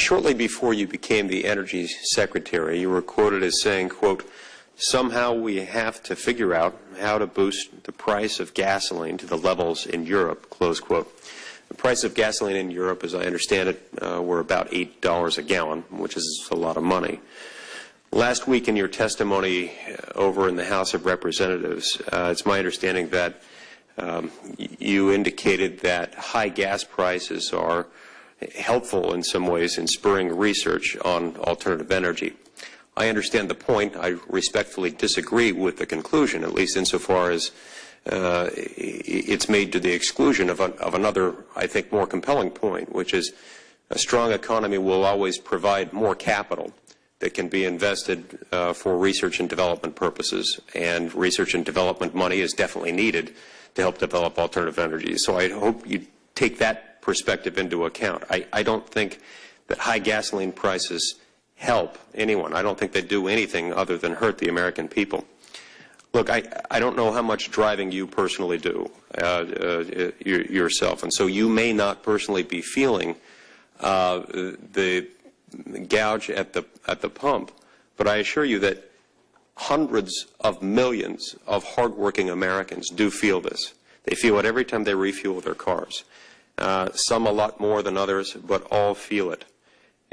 Shortly before you became the Energy Secretary, you were quoted as saying, quote, "Somehow we have to figure out how to boost the price of gasoline to the levels in Europe," close quote. The price of gasoline in Europe, as I understand it, were about $8 a gallon, which is a lot of money. Last week in your testimony over in the House of Representatives, it's my understanding that you indicated that high gas prices are helpful in some ways in spurring research on alternative energy. I understand the point. I respectfully disagree with the conclusion, at least insofar as it's made to the exclusion of another, I think, more compelling point, which is a strong economy will always provide more capital that can be invested for research and development purposes, and research and development money is definitely needed to help develop alternative energy. So I hope you take that perspective into account. I don't think that high gasoline prices help anyone. I don't think they do anything other than hurt the American people. Look, I don't know how much driving you personally do yourself, and so you may not personally be feeling the gouge at the pump, but I assure you that hundreds of millions of hardworking Americans do feel this. They feel it every time they refuel their cars. Some a lot more than others, but all feel it.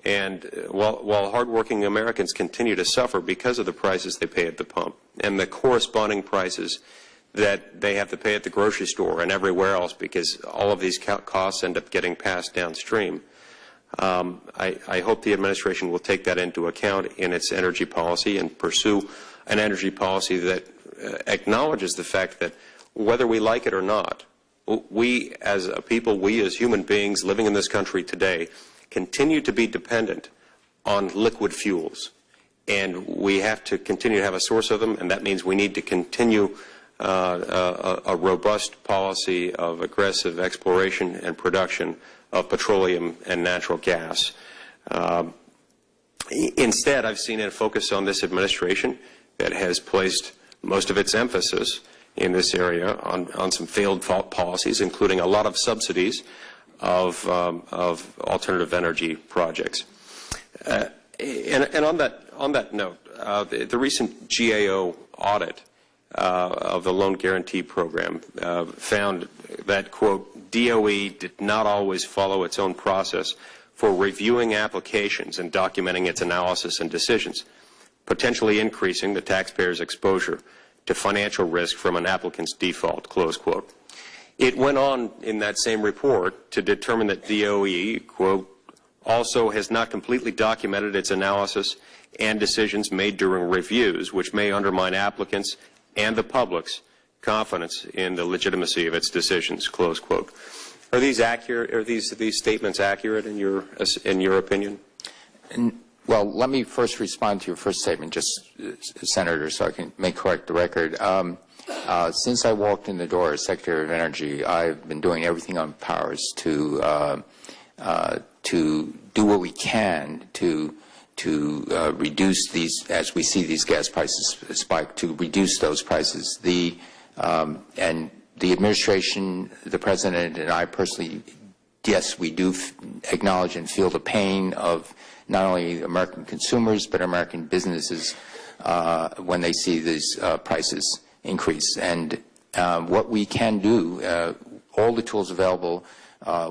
And while hardworking Americans continue to suffer because of the prices they pay at the pump and the corresponding prices that they have to pay at the grocery store and everywhere else, because all of these costs end up getting passed downstream, I hope the administration will take that into account in its energy policy and pursue an energy policy that acknowledges the fact that whether we like it or not, we as a people, we as human beings living in this country today, continue to be dependent on liquid fuels. And we have to continue to have a source of them, and that means we need to continue a robust policy of aggressive exploration and production of petroleum and natural gas. Instead, I've seen a focus on this administration that has placed most of its emphasis in this area on some failed policies, including a lot of subsidies of alternative energy projects. And on that note, the recent GAO audit of the loan guarantee program found that, quote, DOE did not always follow its own process for reviewing applications and documenting its analysis and decisions, potentially increasing the taxpayer's exposure to financial risk from an applicant's default, close quote. It went on in that same report to determine that DOE, quote, also has not completely documented its analysis and decisions made during reviews, which may undermine applicants and the public's confidence in the legitimacy of its decisions, close quote. Are these accurate? Are these statements accurate in your opinion? Well, let me first respond to your first statement, just Senator, so I may correct the record. Since I walked in the door as Secretary of Energy, I've been doing everything on powers to do what we can to reduce these, as we see these gas prices spike, to reduce those prices. And the administration, the President, and I personally, yes, we do acknowledge and feel the pain of not only American consumers but American businesses when they see these prices increase. And what we can do, all the tools available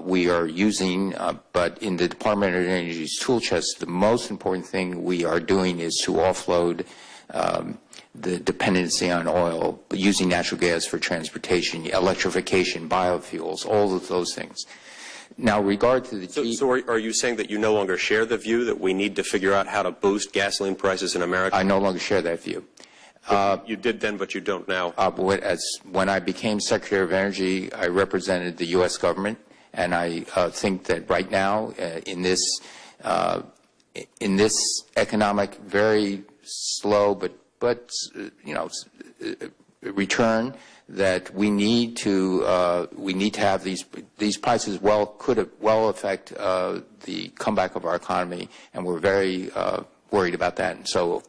we are using, but in the Department of Energy's tool chest, the most important thing we are doing is to offload the dependency on oil, using natural gas for transportation, electrification, biofuels, all of those things. Now, regard to the so are you saying that you no longer share the view that we need to figure out how to boost gasoline prices in America? I no longer share that view. You did then, but you don't now. When I became Secretary of Energy, I represented the U.S. government, and I think that right now, in this economic, very slow but return, that we need to have these prices could well affect the comeback of our economy, and we're very worried about that. And so